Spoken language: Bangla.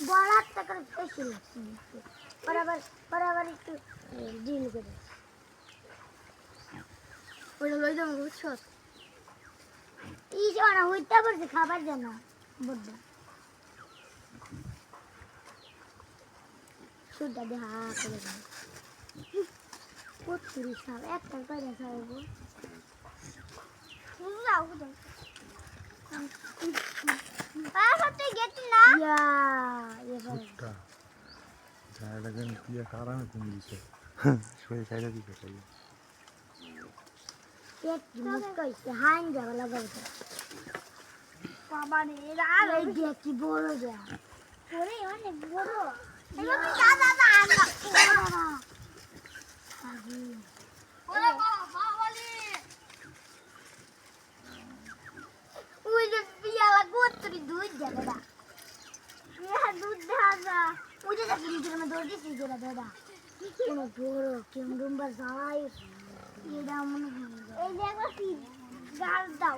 বড় একটা করে বেশি লাগছে বরাবর একটু ডিল করে ওটা লই যাবো বুঝছো এই যে না হইতে পারছে খাবার জানা বড় সুদা দে হা করে দাও কতরি সাল একটা করে খাবো যাও দাও বাবাতে গেট না ইয়া এবার জায়গা কেন দিয়ে কারণে তুমি দিছো শরীর খাইতে দিছো তাই পেট মুস্কাইছে হান যাওয়া লাগাবে বাবা রে আর এই যে কি বড় যা ওরে অনেক বড় এবার তুই দাদা আনা ওরে বাবা বলি ওই যে পিয়ালা গোত্রী দুধ দেবে না ইয়া দুধ দাদা ওই যে ফ্রিজের মধ্যে দৌড় দিছি জোড়া দাদা কোন বড় কেমন রুম্বা যায় এটা মনে হয় এই যে একবার গাল দাও